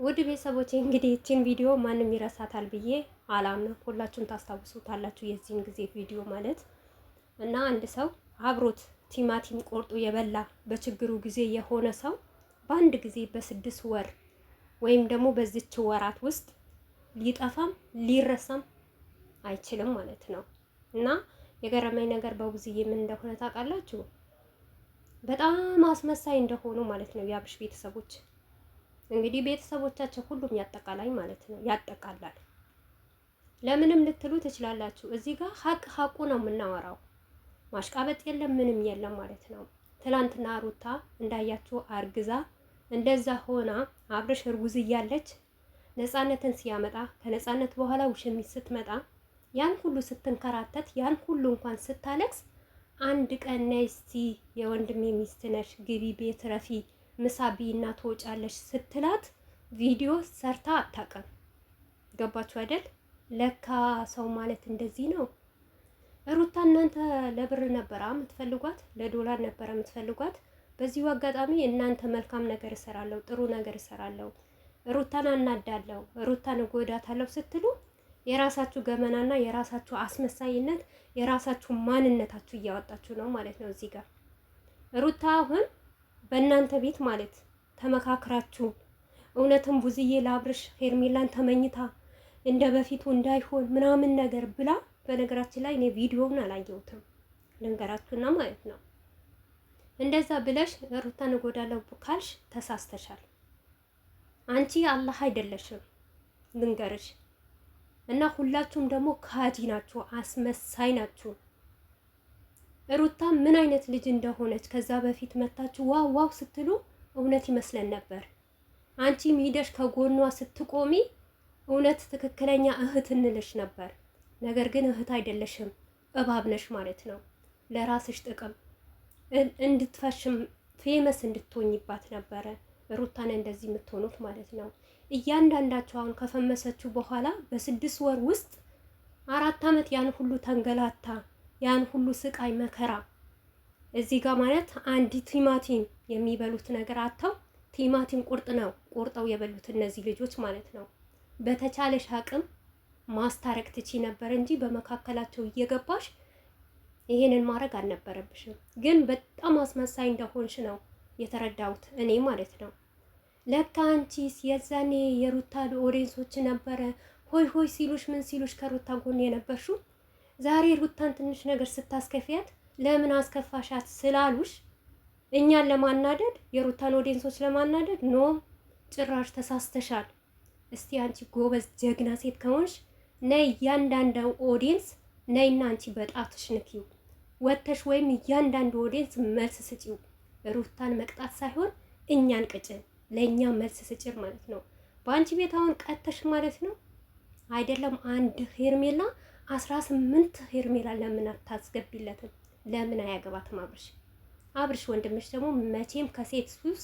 ውድ ቤተሰቦቼ እንግዲህ እቺን ቪዲዮ ማንም ይረሳታል ብዬ አላምንም። ሁላችሁም ታስታውሱታላችሁ የዚህን ጊዜ ቪዲዮ ማለት እና አንድ ሰው አብሮት ቲማቲም ቆርጦ የበላ በችግሩ ጊዜ የሆነ ሰው በአንድ ጊዜ በ6 ወር ወይም ደግሞ በዚች ወራት ውስጥ ሊጠፋም ሊረሳም አይችልም ማለት ነው። እና የገረመኝ ነገር በቡዝዬ ምን እንደሆነ ታውቃላችሁ? በጣም አስመሳይ እንደሆኑ ማለት ነው የአብርሽ ቤተሰቦች። እንግዲህ ቤተሰቦቻቸው ሁሉም ያጠቃላይ ማለት ነው ያጠቃላል። ለምንም ልትሉ ትችላላችሁ። እዚህ ጋር ሀቁ ነው የምናወራው። ማሽቃበጥ የለም ምንም የለም ማለት ነው። ትላንትና ሩታ እንዳያችሁ አርግዛ እንደዛ ሆና አብርሽ እርጉዝ እያለች ነፃነትን ሲያመጣ ከነፃነት በኋላ ውሽሚት ስትመጣ ያን ሁሉ ስትንከራተት ያን ሁሉ እንኳን ስታለቅስ አንድ ቀን ነይ እስቲ የወንድሜ ሚስት ነሽ ግቢ ቤት ረፊ ምሳቢ እና ትወጫለሽ ስትላት ቪዲዮ ሰርታ አታውቅም። ገባችሁ አይደል? ለካ ሰው ማለት እንደዚህ ነው። ሩታ እናንተ ለብር ነበር የምትፈልጓት፣ ለዶላር ነበር የምትፈልጓት። በዚሁ አጋጣሚ እናንተ መልካም ነገር እሰራለሁ፣ ጥሩ ነገር እሰራለሁ፣ ሩታን አናዳለሁ፣ ሩታን እጎዳታለሁ ስትሉ የራሳችሁ ገመናና የራሳችሁ አስመሳይነት የራሳችሁ ማንነታችሁ እያወጣችሁ ነው ማለት ነው። እዚህ ጋር ሩታ አሁን በእናንተ ቤት ማለት ተመካክራችሁ እውነትም ቡዝዬ ለአብርሽ ሄርሜላን ተመኝታ እንደ በፊቱ እንዳይሆን ምናምን ነገር ብላ፣ በነገራችን ላይ እኔ ቪዲዮውን አላየሁትም ልንገራችሁና ማለት ነው። እንደዛ ብለሽ ሩታን እጎዳለሁ ካልሽ ተሳስተሻል። አንቺ አላህ አይደለሽም ልንገርሽ። እና ሁላችሁም ደግሞ ካጂ ናችሁ፣ አስመሳይ ናችሁ። ሩታ ምን አይነት ልጅ እንደሆነች ከዛ በፊት መታችሁ ዋው ዋው ስትሉ እውነት ይመስለን ነበር። አንቺ ሂደሽ ከጎኗ ስትቆሚ እውነት ትክክለኛ እህት እንልሽ ነበር። ነገር ግን እህት አይደለሽም፣ እባብ ነሽ ማለት ነው። ለራስሽ ጥቅም እንድትፈሽም ፌመስ እንድትሆኝባት ነበረ ሩታን እንደዚህ የምትሆኑት ማለት ነው። እያንዳንዳቸው አሁን ከፈመሰችው በኋላ በ6 ወር ውስጥ 4 ዓመት ያን ሁሉ ተንገላታ ያን ሁሉ ስቃይ መከራ እዚህ ጋር ማለት አንድ ቲማቲም የሚበሉት ነገር አጥተው ቲማቲም ቁርጥ ነው ቆርጠው የበሉት እነዚህ ልጆች ማለት ነው። በተቻለሽ አቅም ማስታረቅ ትቺ ነበር እንጂ በመካከላቸው እየገባሽ ይሄንን ማድረግ አልነበረብሽም። ግን በጣም አስመሳይ እንደሆንሽ ነው የተረዳሁት እኔ ማለት ነው። ለካ አንቺስ የዛኔ የሩታ ኦዲየንሶች ነበረ ሆይ ሆይ ሲሉሽ ምን ሲሉሽ ከሩታ ጎን የነበርሽው ዛሬ ሩታን ትንሽ ነገር ስታስከፊያት ለምን አስከፋሻት ስላሉሽ እኛን ለማናደድ የሩታን ኦዲየንሶች ለማናደድ ኖ ጭራሽ ተሳስተሻል። እስቲ አንቺ ጎበዝ ጀግና ሴት ከሆንሽ ነይ እያንዳንዱ ኦዲየንስ ነይና አንቺ በጣትሽ ንኪው ወተሽ ወይም እያንዳንዱ ኦዲየንስ መልስ ስጪው። ሩታን መቅጣት ሳይሆን እኛን ቅጭን ለእኛ መልስ ስጭር ማለት ነው። በአንቺ ቤት አሁን ቀተሽ ማለት ነው አይደለም አንድ ሄርሜላ 18 ሄርሜላ ለምን አታስገቢለትም? ለምን አያገባትም? አብርሽ ወንድምሽ ደግሞ መቼም ከሴት ሱስ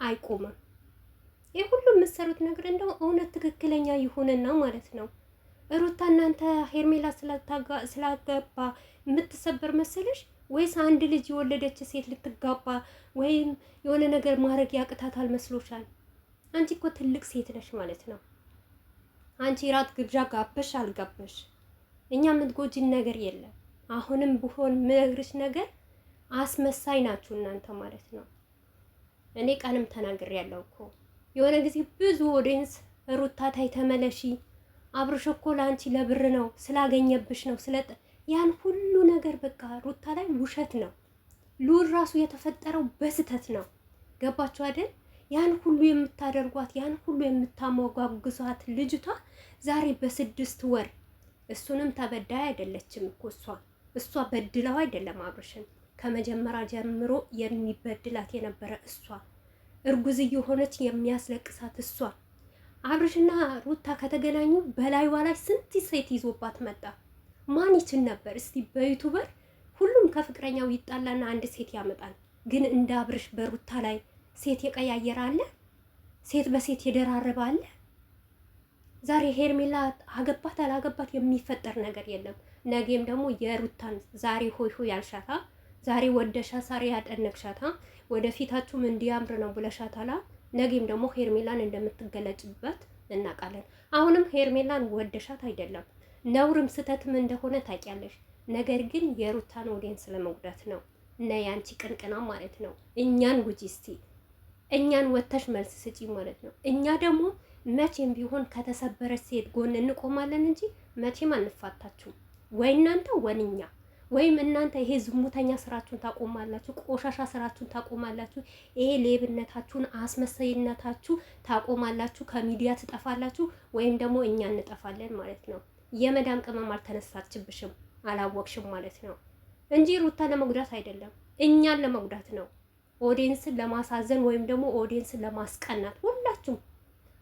አይቆምም። ይህ ሁሉ የምትሰሩት ነገር እንደው እውነት ትክክለኛ ይሁንና ማለት ነው። ሩታ እናንተ ሄርሜላ ስላገባ የምትሰበር መሰለሽ ወይስ አንድ ልጅ የወለደች ሴት ልትጋባ ወይም የሆነ ነገር ማድረግ ያቅታታል መስሎሻል? አንቺ እኮ ትልቅ ሴት ነሽ ማለት ነው። አንቺ ራት ግብዣ ጋበሽ አልጋበሽ እኛ የምትጎጂን ነገር የለም። አሁንም ቢሆን ምነግርሽ ነገር አስመሳይ ናችሁ እናንተ ማለት ነው። እኔ ቀንም ተናግሬያለሁ እኮ የሆነ ጊዜ ብዙ ኦዲየንስ ሩታ ታይ ተመለሺ፣ አብርሽ እኮ ለአንቺ ለብር ነው ስላገኘብሽ ነው ያን ሁሉ ነገር በቃ ሩታ ላይ ውሸት ነው። ሉል ራሱ የተፈጠረው በስተት ነው። ገባችሁ አይደል? ያን ሁሉ የምታደርጓት ያን ሁሉ የምታሞጓጉዟት ልጅቷ ዛሬ በ6 ወር እሱንም ተበዳይ አይደለችም እኮ እሷ በድለው አይደለም አብርሽን ከመጀመሪያ ጀምሮ የሚበድላት የነበረ እሷ እርጉዝ እየሆነች የሚያስለቅሳት እሷ። አብርሽና ሩታ ከተገናኙ በላይዋ ላይ ስንት ሴት ይዞባት መጣ። ማን ይችል ነበር? እስቲ በዩቲዩበር ሁሉም ከፍቅረኛው ይጣላና አንድ ሴት ያመጣል። ግን እንደ አብርሽ በሩታ ላይ ሴት የቀያየረ አለ? ሴት በሴት የደራረበ አለ? ዛሬ ሄርሜላ አገባት አላገባት የሚፈጠር ነገር የለም። ነገም ደግሞ የሩታን ዛሬ ሆይ ሆይ ያልሻታ ዛሬ ወደሻ ዛሬ ያጠነቅሻታ ወደፊታችሁም እንዲያምር ነው ብለሻታላ። ነገም ደግሞ ሄርሜላን እንደምትገለጭበት እናውቃለን። አሁንም ሄርሜላን ወደሻት አይደለም፣ ነውርም ስተትም እንደሆነ ታውቂያለሽ። ነገር ግን የሩታን ኦዲየንስ ለመጉዳት ነው እና ያንቺ ቅንቅና ማለት ነው። እኛን ጉጂ እስቲ እኛን ወተሽ መልስ ስጪ ማለት ነው። እኛ ደግሞ መቼም ቢሆን ከተሰበረች ሴት ጎን እንቆማለን እንጂ መቼም አንፋታችሁም። ወይ እናንተ ወንኛ ወይም እናንተ ይሄ ዝሙተኛ ስራችሁን ታቆማላችሁ፣ ቆሻሻ ስራችሁን ታቆማላችሁ፣ ይሄ ሌብነታችሁን አስመሳይነታችሁ ታቆማላችሁ፣ ከሚዲያ ትጠፋላችሁ፣ ወይም ደግሞ እኛ እንጠፋለን ማለት ነው። የመዳም ቅመም አልተነሳችብሽም አላወቅሽም ማለት ነው እንጂ ሩታ ለመጉዳት አይደለም፣ እኛን ለመጉዳት ነው። ኦዲየንስን ለማሳዘን ወይም ደግሞ ኦዲየንስን ለማስቀናት ሁላችሁም፣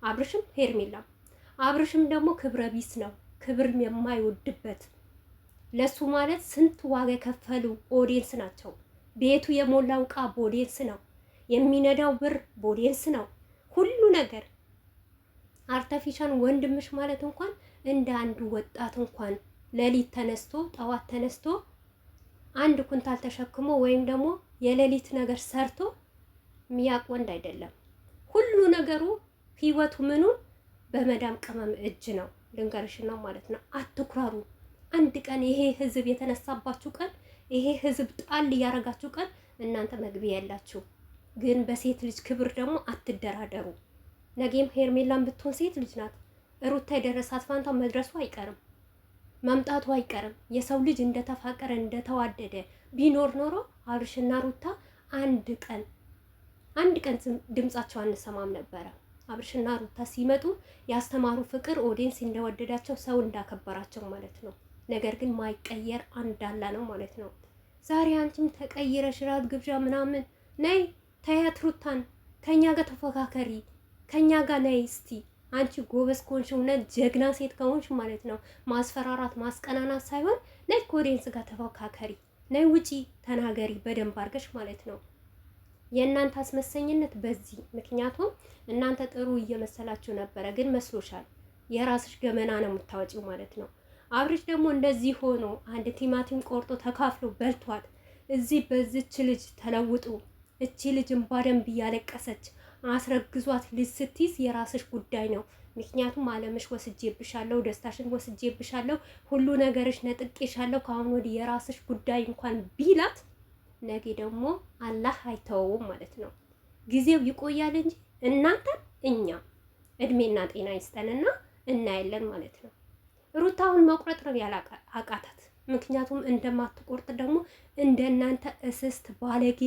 አብርሽም ሄርሜላም። አብርሽም ደግሞ ክብረ ቢስ ነው፣ ክብር የማይወድበት ለሱ ማለት ስንት ዋጋ የከፈሉ ኦዲየንስ ናቸው። ቤቱ የሞላው ዕቃ በኦዲየንስ ነው፣ የሚነዳው ብር በኦዲየንስ ነው። ሁሉ ነገር አርተፊሻል ወንድምሽ ማለት እንኳን እንደ አንዱ ወጣት እንኳን ሌሊት ተነስቶ ጠዋት ተነስቶ አንድ ኩንታል ተሸክሞ ወይም ደግሞ የሌሊት ነገር ሰርቶ ሚያቅ ወንድ አይደለም። ሁሉ ነገሩ ህይወቱ ምኑ በመዳም ቅመም እጅ ነው። ልንገርሽ ነው ማለት ነው። አትኩራሩ። አንድ ቀን ይሄ ህዝብ የተነሳባችሁ ቀን፣ ይሄ ህዝብ ጣል እያረጋችሁ ቀን እናንተ መግቢያ ያላችሁ። ግን በሴት ልጅ ክብር ደግሞ አትደራደሩ። ነገም ሄርሜላን ብትሆን ሴት ልጅ ናት። ሩታ የደረሳት ፋንታ መድረሱ አይቀርም፣ መምጣቱ አይቀርም። የሰው ልጅ እንደተፋቀረ እንደተዋደደ ቢኖር ኖሮ አብርሽና ሩታ አንድ ቀን ድምጻቸው አንሰማም ነበረ። አብርሽና ሩታ ሲመጡ ያስተማሩ ፍቅር ኦዲየንስ እንደወደዳቸው ሰው እንዳከበራቸው ማለት ነው። ነገር ግን ማይቀየር አንዳላ ነው ማለት ነው። ዛሬ አንቺም ተቀይረሽ ራት ግብዣ ምናምን ነይ ተያት ሩታን ከኛ ጋር ተፎካከሪ፣ ከኛ ጋር ነይ እስቲ አንቺ ጎበዝ ከሆንሽ እውነት ጀግና ሴት ከሆንሽ ማለት ነው ማስፈራራት ማስቀናናት ሳይሆን ነይ ከኦዲየንስ ጋር ተፎካከሪ፣ ነይ ውጪ ተናገሪ በደንብ አድርገሽ ማለት ነው። የእናንተ አስመሰኝነት በዚህ ምክንያቱም እናንተ ጥሩ እየመሰላችሁ ነበረ፣ ግን መስሎሻል። የራስሽ ገመና ነው የምታወጪው ማለት ነው። አብርሽ ደግሞ እንደዚህ ሆኖ አንድ ቲማቲም ቆርጦ ተካፍሎ በልቷት እዚህ በዚች ልጅ ተለውጡ። እቺ ልጅም በደንብ እያለቀሰች አስረግዟት ልጅ ስትይዝ የራስሽ ጉዳይ ነው። ምክንያቱም አለምሽ ወስጄብሻለሁ፣ ደስታሽን ወስጄብሻለሁ፣ ሁሉ ነገርሽ ነጥቄሻለሁ፣ ከአሁን ወዲህ የራስሽ ጉዳይ እንኳን ቢላት ነገ ደግሞ አላህ አይተወውም ማለት ነው። ጊዜው ይቆያል እንጂ እናንተ እኛ እድሜና ጤና ይስጠንና እናያለን ማለት ነው። ሩታውን መቁረጥ ነው ያላቃታት። ምክንያቱም እንደማትቆርጥ ደግሞ እንደናንተ እስስት ባለጌ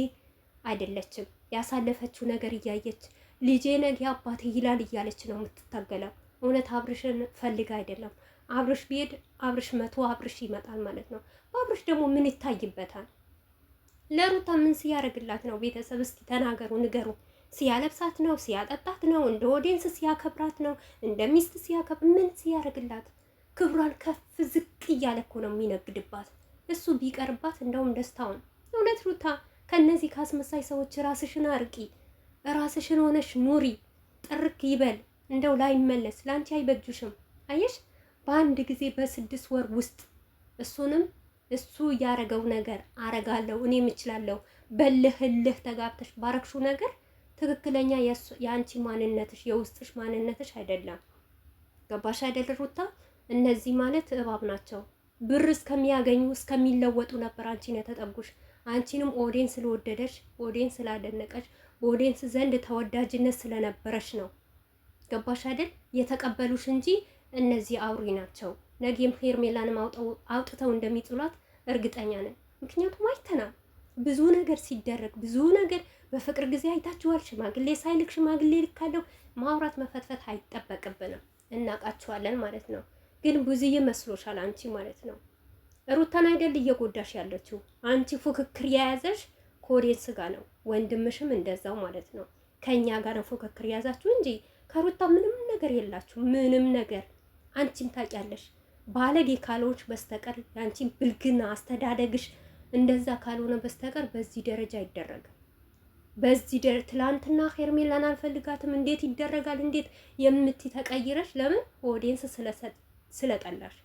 አይደለችም። ያሳለፈችው ነገር እያየች ልጄ ነገ አባቴ ይላል እያለች ነው የምትታገለው። እውነት አብርሽን ፈልጋ አይደለም። አብርሽ ቢሄድ አብርሽ መቶ አብርሽ ይመጣል ማለት ነው። በአብርሽ ደግሞ ምን ይታይበታል? ለሩታ ምን ሲያደርግላት ነው? ቤተሰብ እስቲ ተናገሩ፣ ንገሩ። ሲያለብሳት ነው? ሲያጠጣት ነው? እንደ ኦዲየንስ ሲያከብራት ነው? እንደ ሚስት ሲያከብር ምን ሲያደርግላት? ክብሯን ከፍ ዝቅ እያለ እኮ ነው የሚነግድባት። እሱ ቢቀርባት እንደውም ደስታውን። እውነት ሩታ ከነዚህ ካስመሳይ ሰዎች ራስሽን አርቂ፣ ራስሽን ሆነሽ ኑሪ። ጥርክ ይበል እንደው ላይመለስ ለአንቺ አይበጁሽም። አየሽ በአንድ ጊዜ በ6 ወር ውስጥ እሱንም እሱ ያረገው ነገር አረጋለሁ እኔም እችላለሁ በልህልህ ተጋብተሽ ባረክሹ ነገር ትክክለኛ የአንቺ ማንነትሽ የውስጥሽ ማንነትሽ አይደለም። ገባሽ አይደል ሩታ? እነዚህ ማለት እባብ ናቸው። ብር እስከሚያገኙ እስከሚለወጡ ነበር አንቺን የተጠጉሽ። አንቺንም ኦዲየንስ ስለወደደሽ ኦዲየንስ ስላደነቀሽ በኦዲየንስ ዘንድ ተወዳጅነት ስለነበረሽ ነው። ገባሽ አይደል? የተቀበሉሽ እንጂ እነዚህ አውሪ ናቸው። ነገም ሄርሜላንም አውጥተው እንደሚጥሏት እርግጠኛ ነን። ምክንያቱም አይተናል ብዙ ነገር ሲደረግ፣ ብዙ ነገር በፍቅር ጊዜ አይታችኋል። ሽማግሌ ሳይልክ ሽማግሌ ልካለው ማውራት መፈትፈት አይጠበቅብንም፣ እናውቃችኋለን ማለት ነው። ግን ብዙዬ መስሎሻል አንቺ ማለት ነው። ሩታን አይደል እየጎዳሽ ያለችው አንቺ። ፉክክር የያዘሽ ከኦዲየንስ ጋር ነው፣ ወንድምሽም እንደዛው ማለት ነው። ከኛ ጋር ነው ፉክክር የያዛችሁ እንጂ ከሩታ ምንም ነገር የላችሁ፣ ምንም ነገር። አንቺም ታውቂያለሽ። ባለጌ ካልሆንሽ በስተቀር ያንቺ ብልግና አስተዳደግሽ እንደዛ ካልሆነ በስተቀር በዚህ ደረጃ አይደረግም። በዚህ ትላንትና ሄርሜላን አልፈልጋትም እንዴት ይደረጋል? እንዴት የምትይ ተቀይረሽ? ለምን? ኦዲየንስ ስለጠላሽ፣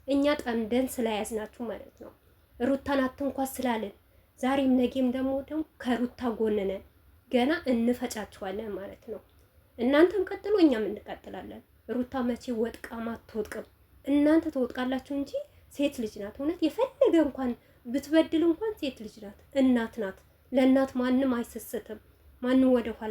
እኛ ጠምደን ስለያዝናችሁ ማለት ነው። ሩታን አትንኳስ ስላልን ዛሬም ነገም ደግሞ ከሩታ ጎን ነን። ገና እንፈጫችኋለን ማለት ነው። እናንተም ቀጥሎ እኛም እንቀጥላለን። ሩታ መቼ ወጥቃም አትወጥቅም። እናንተ ትወጥቃላችሁ እንጂ ሴት ልጅ ናት። እውነት የፈለገ እንኳን ብትበድል እንኳን ሴት ልጅ ናት፣ እናት ናት። ለእናት ማንም አይሰስትም፣ ማንም ወደ ኋላ